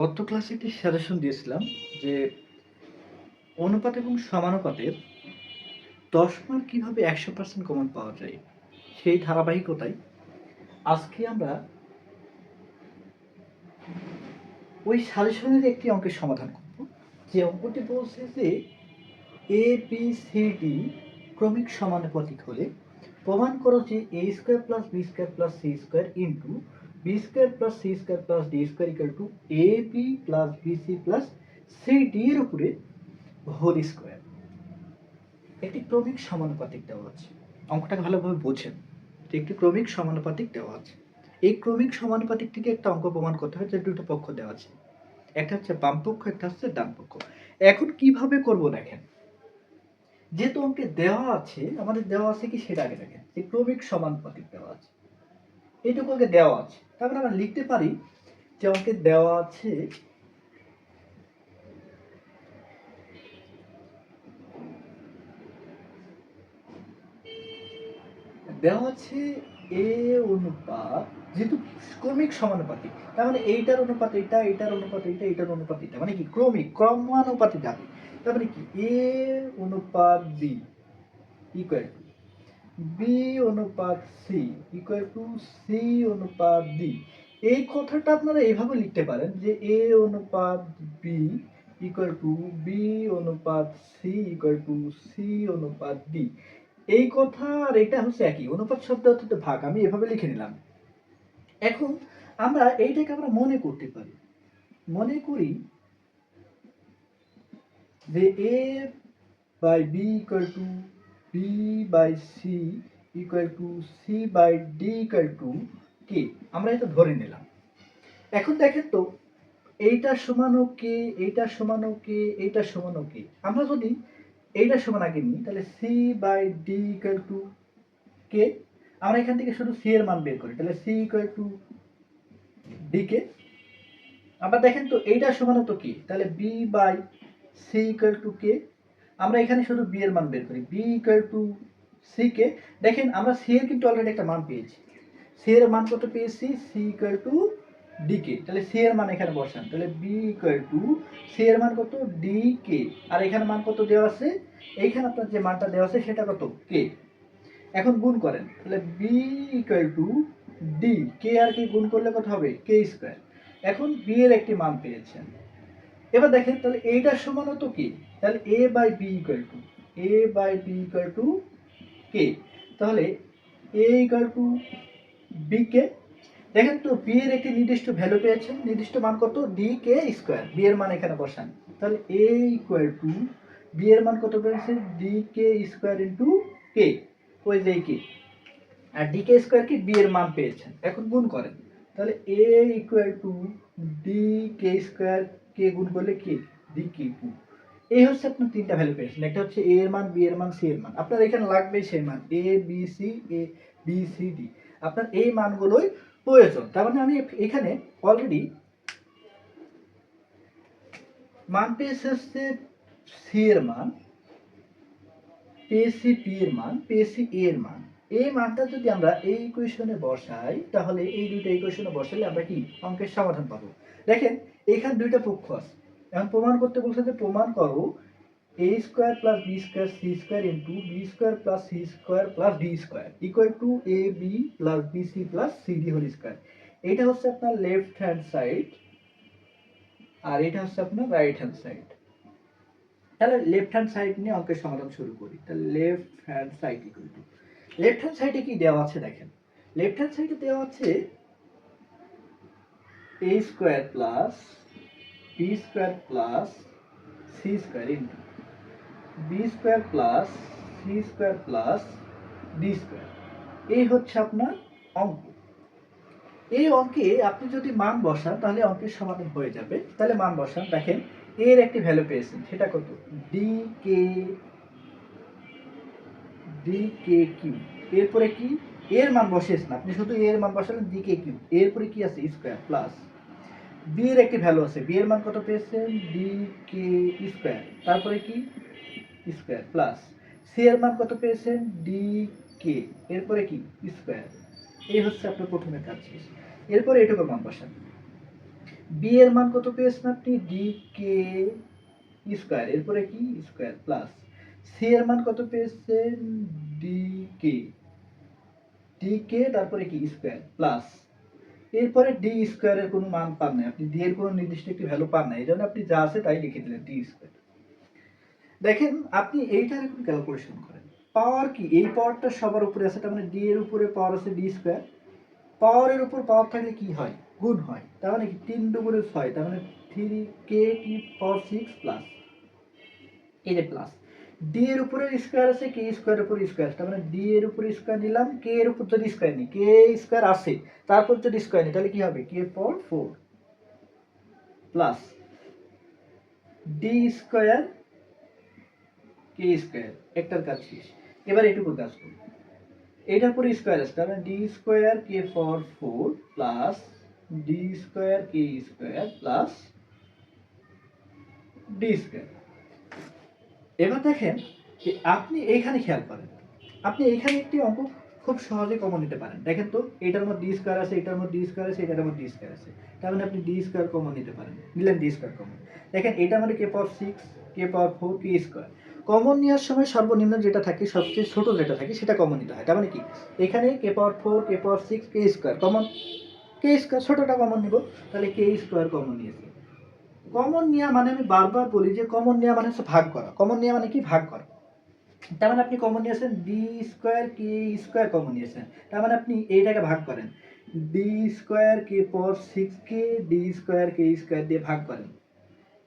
গত ক্লাসে একটি সাজেশন দিয়েছিলাম যে অনুপাত এবং সমানুপাতের ১০ মার্ক কিভাবে ১০০% কমন পাওয়া যায়। সেই ধারাবাহিকতায় আজকে আমরা ওই সাজেশনের একটি অঙ্কের সমাধান করব। যে অঙ্কটি বলছে যে এ বি সি ডি ক্রমিক সমানুপাতিক হলে প্রমাণ করো যে A square plus B square plus C square into B square plus C square plus D square equal to A B plus B C plus C D এর উপরে whole square. একটি ক্রমিক সমানুপাতিক দেওয়া আছে। অঙ্কটাকে ভালোভাবে বোঝেন যে একটি ক্রমিক সমানুপাতিক দেওয়া আছে। এই ক্রমিক সমানুপাতিক থেকে একটা অঙ্ক প্রমাণ করতে হয় যে দুটো পক্ষ দেওয়া আছে, একটা হচ্ছে বাম পক্ষ, একটা হচ্ছে ডান পক্ষ। এখন কিভাবে করব দেখেন, যেহেতু অঙ্কে দেওয়া আছে, আমাদের দেওয়া আছে কি সেটা আগে দেখেন। এই ক্রমিক সমানুপাতিক দেওয়া আছে, এইটুকু আগে দেওয়া আছে, তারপরে আমরা লিখতে পারি যে অঙ্কে দেওয়া আছে দেওয়া আছে এ অনুপাত, যেহেতু ক্রমিক সমানুপাতিক, তার মানে এইটার অনুপাত এটা, এইটার অনুপাত এটা, এইটার অনুপাত এটা, মানে কি ক্রমিক ক্রমানুপাতিক যাবে। তার মানে কি এ অনুপাত বি ইকুয়াল টু বি অনুপাত সি ইকুয়াল টু সি অনুপাত ডি। এই কথাটা আপনারা এইভাবে লিখতে পারেন যে এ অনুপাত বি ইকুয়াল টু বি অনুপাত সি ইকুয়াল টু সি অনুপাত ডি। এই কথা আর এটা হচ্ছে একই, অনুপাত শব্দ অর্থ ভাগ, আমি এভাবে লিখে নিলাম। এখন আমরা এইটাকে আমরা মনে করতে পারি, মনে করি যে A by B equal to B by C equal to C by D equal to K. আমরা এটা ধরে নিলাম। এখন দেখেন তো, এইটা সমানও কে, এইটা সমানও কে, এইটা সমানও কে। আমরা যদি এইটা সমান আগে নিই তাহলে C by D equal to K. আমরা এখান থেকে শুধু সি এর মান বের করি, তাহলে C equal to D K. আবার দেখেন তো এইটা সমান তো কি, তাহলে B by C equal to K. আমরা এখানে শুধু বি এর মান বের করি, B equal to C K. দেখেন আমরা সি এর কিন্তু অলরেডি একটা মান পেয়েছি, সি এর মান কত পেয়েছি, সি ইকুয়াল টু ডি কে। তাহলে সি এর মান এখানে বসান, তাহলে বি ইকুয়াল টু সি এর মান কত, ডি কে। আর এখানে মান কত দেওয়া আছে, এইখানে আপনার যে মানটা দেওয়া আছে সেটা কত, কে। এখন গুণ করেন, তাহলে বি ইকুয়াল টু ডি, কে আর কি গুণ করলে কত হবে, কে স্কোয়ার। এখন বি এর একটি মান পেয়েছেন। এবার দেখেন তাহলে এইটার সমান তো কি, তাহলে A by B equal to A by B equal to K. তাহলে A equal to B K. দেখেন তো বি এর একটি নির্দিষ্ট ভ্যালু পেয়েছেন, নির্দিষ্ট মান কত, ডি কে স্কোয়ার। বি এর মান এখানে বসান, তাহলে এ ইকুয়াল টু বি এর মান কত পেয়েছে, D K square into K, ওই যে কে। আর ডি কে স্কোয়ার কি বি এর মান পেয়েছেন, এখন গুণ করেন, তাহলে A equal to D K square, K গুণ করলে কি, ডি কে টু। এই হচ্ছে আপনার তিনটা ভ্যালু পেয়েছেন, একটা হচ্ছে এ এর মান, বি এর মান, সি এর মান। আপনার এখানে লাগবেই সেই মান A B C, A B C D. আপনার এই মানগুলোই প্রয়োজন। তার মানে আমি এখানে অলরেডি মান পেয়েছি হচ্ছে সি এর মান, পেয়েছি পি এর মান, পেয়েছি এ এর মান। এই মানটা যদি আমরা এই ইকুয়েশনে বসাই, তাহলে এই দুইটা ইকুয়েশনে বসালে আমরা কি অঙ্কের সমাধান পাবো। দেখেন এখানে দুইটা পক্ষ আছে, এখন প্রমাণ করতে বলছে যে প্রমাণ করো A square plus B square C square into B square plus C square plus D square equal to A B plus B C plus C D whole square. এইটা হচ্ছে আপনার লেফট হ্যান্ড সাইড, আর এটা হচ্ছে আপনার right hand side. তাহলে left hand side নিয়ে অঙ্কের সমাধান শুরু করি। তাহলে left hand side equal to, left hand সাইডে কি দেওয়া আছে দেখেন, লেফট হ্যান্ড সাইডে দেওয়া আছে A square plus B square plus C square into B square plus C square plus D square. এই হচ্ছে আপনার অঙ্ক। এই অঙ্কে আপনি যদি মান বসান তাহলে অঙ্কের সমাধান হয়ে যাবে। তাহলে মান বসান, দেখেন এর একটি ভ্যালু পেয়েছেন, সেটা কত, ডি কে, ডি কে কিউ। এরপরে কি, এর মান বসিয়েছেন আপনি, শুধু এর মান বসালেন, ডি কে কিউ। এরপরে কি আছে, স্কোয়ার প্লাস বি এর একটি ভ্যালু আছে, বি এর মান কত পেয়েছেন, ডি কে স্কোয়ার। তারপরে কি, স্কোয়ার প্লাস সি এর মান কত পেয়েছেন, ডি কে, এরপরে কি, স্কোয়ার। এই হচ্ছে আপনার প্রথমে কাজ শেষ। এরপরে এটুকু মান বসান, বি এর মান কত পেয়েছেন আপনি ডি কে স্কোয়ার, এরপরে কি স্কোয়ার প্লাস সি এর মান কত পেয়েছেন ডি কে তারপরে কি স্কোয়ার প্লাস এরপরে ডি স্কোয়ারের কোনো মান পান নাই, আপনি ডি এর কোনো নির্দিষ্ট একটি ভ্যালু পান নাই, এই জন্য আপনি যা আছে তাই লিখে দিলেন ডি স্কোয়ার। দেখেন আপনি এইটার এখন ক্যালকুলেশন করেন, পাওয়ার কি এই পাওয়ারটা সবার উপরে আছে, তার মানে ডি এর উপরে পাওয়ার আছে ডি স্কোয়ার, পাওয়ারের উপর পাওয়ার থাকলে কি হয় গুণ হয়, তার মানে কি 3 দুগুণে 6, তার মানে 3 কে কি পাওয়ার 6 প্লাস এই যে প্লাস ডি এর উপরে স্কোয়ার আছে কে স্কোয়ারের উপর স্কোয়ার, তার মানে ডি এর উপরে স্কোয়ার নিলাম, কে এর উপর যদি স্কোয়ার নিই কে স্কোয়ার আছে তারপর যদি স্কোয়ার নিই তাহলে কি হবে কে পাওয়ার 4 প্লাস ডি স্কোয়ার কে স্কোয়ার, একটার কাজ শেষ। এবার এটুকুর কাজ করব, এটার পরে স্কোয়ার আছে তার মানে ডি স্কোয়ার কে পাওয়ার 4 প্লাস ডি স্কোয়ার কে স্কোয়ার প্লাস ডি স্কোয়ার। এবার দেখেন যে আপনি এইখানে খেয়াল করেন, আপনি এইখানে একটি অঙ্ক খুব সহজে কমন নিতে পারেন। দেখেন তো এটার মধ্যে ডি স্কোয়ার আছে, এটার মধ্যে ডি স্কোয়ার আছে, এটার মধ্যে ডি স্কোয়ার আছে, তার মানে আপনি ডি স্কোয়ার কমন নিতে পারেন, নিলেন ডি স্কোয়ার কমন। দেখেন এটার মধ্যে কে পাওয়ার 6 কে পাওয়ার 4 কে স্কোয়ার, কমন নেওয়ার সময় সর্বনিম্ন যেটা থাকে সবচেয়ে ছোট যেটা থাকে সেটা কমন নিতে হয়, তার মানে কি এখানে কে পাওয়ার 4 কে পাওয়ার 6 কে স্কোয়ার কমন, কে স্কোয়ার ছোটটা কমন নিব, তাহলে কে স্কোয়ার কমন নিয়েছি। কমন নেওয়া মানে আমি বারবার বলি যে কমন নেওয়া মানে হচ্ছে ভাগ করা, কমন নেওয়া মানে কি ভাগ করা, তার মানে আপনি কমন নিয়েছেন ডি স্কোয়ার কে স্কোয়ার কমন নিয়েছেন, তার মানে আপনি এইটাকে ভাগ করেন, ডি স্কোয়ার কে পাওয়ার 6 কে ডি স্কোয়ার কে স্কোয়ার দিয়ে ভাগ করেন,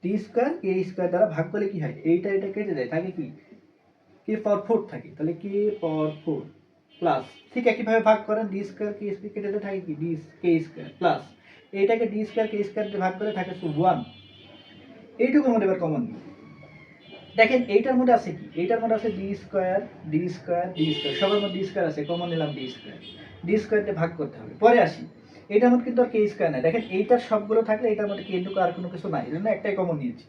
ডি স্কোয়ার কে স্কোয়ার দ্বারা ভাগ করলে কি হয় এইটা এটা কেটে যায়, থাকে কি কে পাওয়ার 4 থাকে, তাহলে কে পাওয়ার 4 প্লাস ঠিক একইভাবে ভাগ করেন ডি স্কোয়ার কে স্কোয়ার কেটে যায় থাকে কি ডি কে স্কোয়ার প্লাস এইটাকে ডি স্কোয়ার কে স্কোয়ার দিয়ে ভাগ করে থাকে 1, এইটুকু আমাদের এবার কমন নিই। দেখেন এইটার মধ্যে আছে কি এইটার মধ্যে আছে D square D square D square, সবার মধ্যে ডি স্কোয়ার আছে, কমন নিলাম ডি স্কোয়ার, ডি স্কোয়ার দিয়ে ভাগ করতে হবে। পরে আসি এটার মধ্যে কিন্তু আর কে স্কোয়ার নাই, দেখেন এইটার সবগুলো থাকলে এটার মধ্যে কে টুকু আর কোনো কিছু নাই, এই জন্য একটাই কমন নিয়েছি,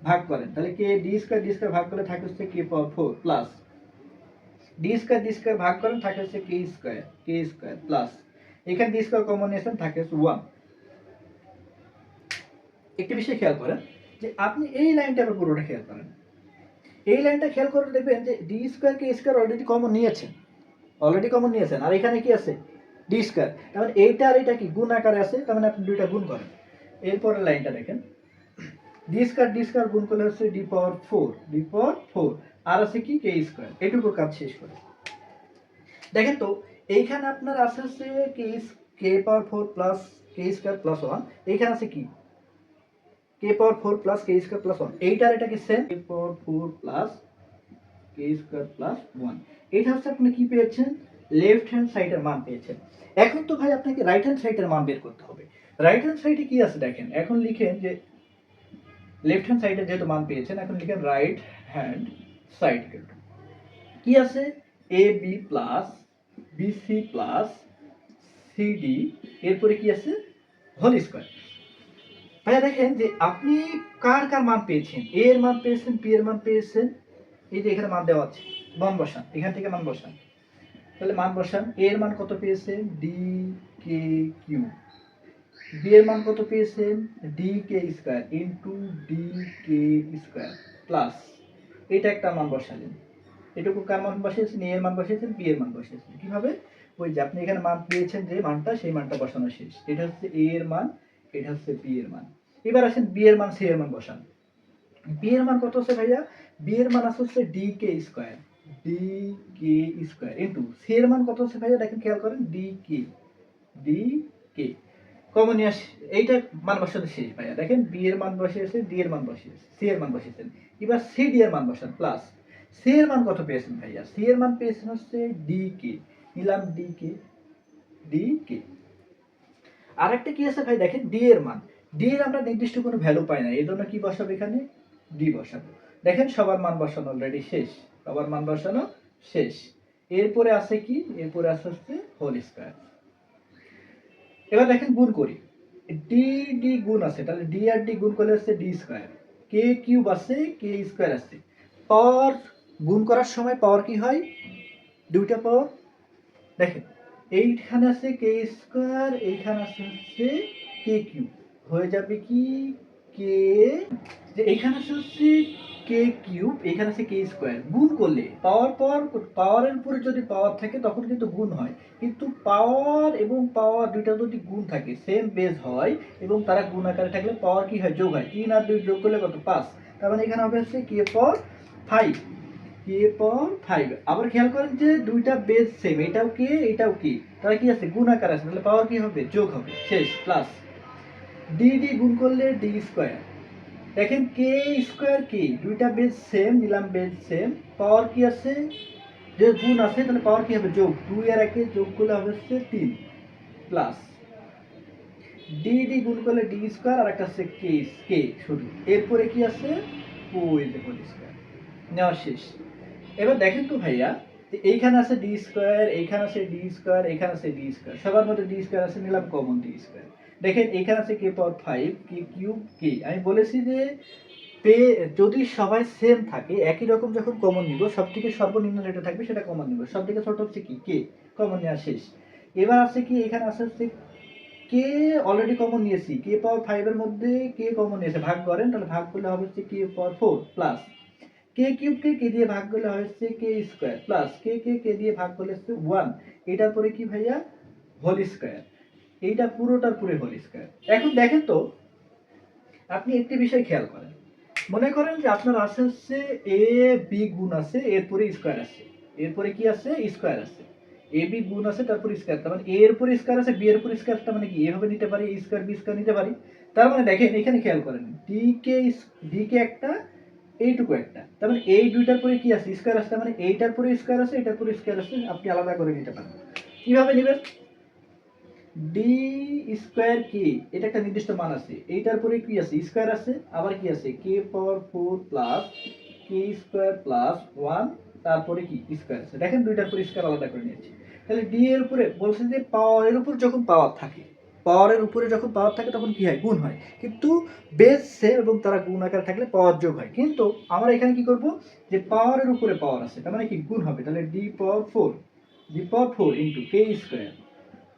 ভাগ করেন, তাহলে কে ডি স্কোয়ার ভাগ করলে থাকে হচ্ছে কে পাওয়ার 4 প্লাস ডি স্কোয়ার ভাগ করেন থাকে হচ্ছে কে স্কোয়ার প্লাস এখানে ডি স্কোয়ার কমন নিয়েছেন থাকে হচ্ছে 1। একটি বিষয় খেয়াল করেন যে আপনি এই লাইনটা আবার পুরোটা খেয়াল করেন, এই লাইনটা খেয়াল করে দেখবেন যে ডি স্কোয়ার কে স্কোয়ার অলরেডি কমন নিয়েছেন, আর এখানে কি আছে ডি স্কোয়ার, তার মানে এইটা আর এটা কি গুণ আকারে আছে, তার মানে আপনি দুইটা গুণ করেন। এরপরের লাইনটা দেখেন ডি স্কোয়ার গুণ করলে হচ্ছে ডি পাওয়ার 4 আর আছে কি কে স্কোয়ার, এটুকু কাজ শেষ করে। দেখেন তো এইখানে আপনার আছে হচ্ছে কে পাওয়ার 4 প্লাস কে স্কোয়ার প্লাস 1, এইখানে আছে কি কে পাওয়ার 4 প্লাস কে স্কোয়ার প্লাস 1, এইটার এটা কি সেম কে পাওয়ার 4 প্লাস কে স্কোয়ার প্লাস 1, এইটা হচ্ছে আপনি কি পেয়েছেন লেফট হ্যান্ড সাইডের মান পেয়েছেন। এখন তো ভাই আপনাকে রাইট হ্যান্ড সাইডের মান বের করতে হবে, রাইট হ্যান্ড সাইডে কি আছে দেখেন, এখন লিখেন যে লেফট হ্যান্ড সাইডে যেহেতু মান পেয়েছেন এখন লিখেন রাইট হ্যান্ড সাইড কি আছে A B plus B C plus C D, এরপরে কি আছে হোল স্কোয়ার। ভাইয়া দেখেন যে আপনি কার কার মান পেয়েছেন, এ এর মান পেয়েছেন, বি এর মান পেয়েছেন, এই যে এখানে মান দেওয়া আছে, মান বসান, এখান থেকে মান বসান, তাহলে মান বসান, এ এর মান কত পেয়েছেন ডি কে কিউ, বি এর মান কত পেয়েছেন D K square into D K square plus এটা একটা মান বসালেন, এটুকু কার মান বসিয়েছেন এ এর মান বসিয়েছেন, বি এর মান বসিয়েছেন, কিভাবে ওই যে আপনি এখানে মান পেয়েছেন যে মানটা সেই মানটা বসানো শেষ, এটা হচ্ছে এ এর মান, এটা হচ্ছে বি এর মান। এবার আসেন বি এর মান সি এর মান বসান, বি এর মান কত হচ্ছে ভাইয়া বি এর মান আছে হচ্ছে D K square into C এর মান কত হচ্ছে ভাইয়া দেখেন খেয়াল করেন ডি কে কমন নিয়ে আসে এইটা মান বসাতে শেষ ভাইয়া, দেখেন বি এর মান বসিয়েছে ডি এর মান বসিয়েছে সি এর মান বসিয়েছেন, এবার সি ডি এর মান বসান প্লাস সি এর মান কত পেয়েছেন ভাইয়া সি এর মান পেয়েছেন হচ্ছে ডি কে, নিলাম ডি কে। আরেকটা কি আছে ভাই দেখেন ডি এর মান, ডি এর আমরা নির্দিষ্ট কোনো ভ্যালু পাই না, এই জন্য কি বসাবো এখানে ডি বসাবো। দেখেন সবার মান বসানো অলরেডি শেষ, সবার মান বসানো শেষ, এরপরে আছে কি এরপরে আছে হচ্ছে হোল স্কয়ার। এবার দেখেন গুণ করি, ডি ডি গুণ আছে তাহলে ডি আর ডি গুণ করলে হচ্ছে ডি স্কয়ার, কে কিউব আছে কে স্কয়ার আছে, পাওয়ার গুণ করার সময় পাওয়ার কি হয় দুইটা পাওয়ার, দেখেন এইখানে আছে কে স্কয়ার এইখানে আছে হচ্ছে কে কিউব, হয়ে যাবে কি কে, যে এখানে হচ্ছে কে কিউব, এখানে আছে কে স্কোয়ার। গুণ করলে পাওয়ারের উপরে যদি পাওয়ার থাকে তখন কিন্তু গুণ হয়, কিন্তু পাওয়ার এবং পাওয়ার দুইটা যদি গুণ থাকে, সেম বেস হয় এবং তারা গুণ আকারে থাকলে পাওয়ার কি হয়, যোগ হয়। 3 আর 2 যোগ করলে কত, 5। তার মানে এখানে হবে হচ্ছে কে পাওয়ার 5, কে পাওয়ার 5। আবার খেয়াল করেন যে দুইটা বেস সেম, এটাও কে এটাও কে, তারা কি আছে, গুণ আকার আছে, তাহলে পাওয়ার কি হবে, যোগ হবে, শেষ। প্লাস ডি ডি গুণ করলে ডি স্কোয়ার। দেখেন কে স্কোয়ার কি, দুইটা বেস সেম, নিলাম বেস সেম, পাওয়ার কি আছে, যে গুণ আছে, তাহলে পাওয়ার কি হবে, যোগ। 2 আর 1 যোগ করলে হবে হচ্ছে 3, প্লাস ডি ডি গুণ করলে ডি স্কোয়ার, আর একটা আছে কে, কে শুধু, এরপরে কি আছে, ও ইজ দ্য হোল স্কোয়ার। নেওয়া শেষ। এবার দেখেন তো ভাইয়া, এইখানে আছে ডি স্কোয়ার, এইখানে আছে ডি স্কোয়ার, এখানে আছে ডি স্কোয়ার, সবার মধ্যে ডি স্কোয়ার আছে, নিলাম কমন ডি স্কোয়ার। দেখেন এইখানে আছে কে পাওয়ার 5, কে কিউব কে। আমি বলেছি যে যদি সবাই সেম থাকে, একই রকম যখন কমন নিব, সব থেকে সর্বনিম্ন যেটা থাকবে সেটা কমন নিব, সব থেকে ছোট হচ্ছে কি কে, কমন নেওয়া শেষ। এবার আছে কি, এখানে আছে হচ্ছে কে, অলরেডি কমন নিয়েছি, কে পাওয়ার 5 এর মধ্যে কে কমন নিয়েছে, ভাগ করেন, তাহলে ভাগ করলে হবে হচ্ছে কে পাওয়ার 4, প্লাস কে কিউব কে দিয়ে ভাগ করলে হচ্ছে কে স্কোয়ার, প্লাস কে দিয়ে ভাগ করলে হচ্ছে 1, এটার পরে কি ভাইয়া, হোল স্কোয়ার। এইটা পুরোটার পুরো হোল স্কোয়ার। এখন দেখেন তো, আপনি একটি বিষয় খেয়াল করেন, মনে করেন যে আপনার আছে হচ্ছে এ বি গুণ আছে, এরপরে স্কোয়ার আছে, এরপরে কি আছে, স্কোয়ার আছে, এ বি গুণ আছে, তারপর স্কোয়ার, তার মানে এ এর উপর স্কোয়ার আছে, বি এর উপর স্কোয়ার, তার মানে কি এভাবে নিতে পারি, এ স্কোয়ার বি স্কোয়ার নিতে পারি। তার মানে দেখেন এখানে খেয়াল করেন, ডি কে একটা, এইটুকু একটা, তার মানে এই দুইটার পরে কি আছে, স্কোয়ার আছে, তার মানে এইটার পরে স্কোয়ার আছে, এটার পরে স্কোয়ার আছে, আপনি আলাদা করে নিতে পারেন। কিভাবে নেবেন, ডি স্কোয়ার কে, এটা একটা নির্দিষ্ট মান আছে, এইটার পরে কি আছে, স্কোয়ার আছে, আবার কি আছে, কে পাওয়ার 4 প্লাস কে স্কোয়ার প্লাস 1, তারপরে কি স্কোয়ার আছে। দেখেন দুইটার পরে স্কোয়ার আলাদা করে নিয়েছি। তাহলে ডি এর উপরে বলছে যে পাওয়ারের উপর যখন পাওয়ার থাকে, পাওয়ারের উপরে যখন পাওয়ার থাকে তখন কি হয়, গুণ হয়, কিন্তু বেস সেম এবং তারা গুণ আকারে থাকলে পাওয়ার যোগ হয়। কিন্তু আমরা এখানে কি করব, যে পাওয়ারের উপরে পাওয়ার আছে, তার মানে কি গুণ হবে, তাহলে D power 4 into k square,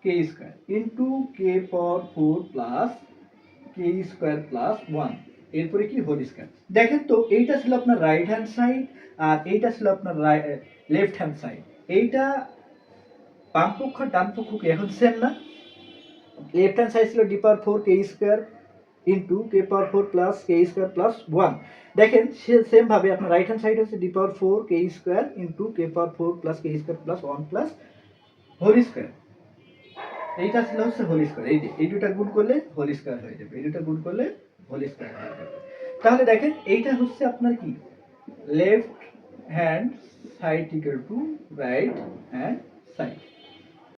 কে স্কোয়ার ইন্টু কে পাওয়ার 4 প্লাস কে স্কোয়ার প্লাস 1, এরপরে কি হোল স্কোয়ার। দেখেন তো এইটা ছিল আপনার রাইট হ্যান্ড সাইড, আর এইটা ছিল আপনার লেফট হ্যান্ড সাইড। এইটা বাম পক্ষ ডান পক্ষ কি এখন সেম না, লেফট হ্যান্ড সাইড ছিল ডি পাওয়ার 4 কে স্কোয়ার ইন্টু কে পাওয়ার 4 প্লাস কে স্কোয়ার প্লাস 1। দেখেন সেম ভাবে আপনার রাইট হ্যান্ড সাইড হচ্ছে ডি পাওয়ার 4 কে স্কোয়ার ইন্টু কে পাওয়ার 4 প্লাস কে square plus 1 plus whole square. এইটা ছিল হচ্ছে হোল স্কয়ার, এই যে এই দুটো গুণ করলে হোল স্কয়ার হয়ে যাবে, এই দুটো গুণ করলে হোল স্কয়ার হয়ে যাবে। তাহলে দেখেন এইটা হচ্ছে আপনার কি, left hand side equal to right hand side.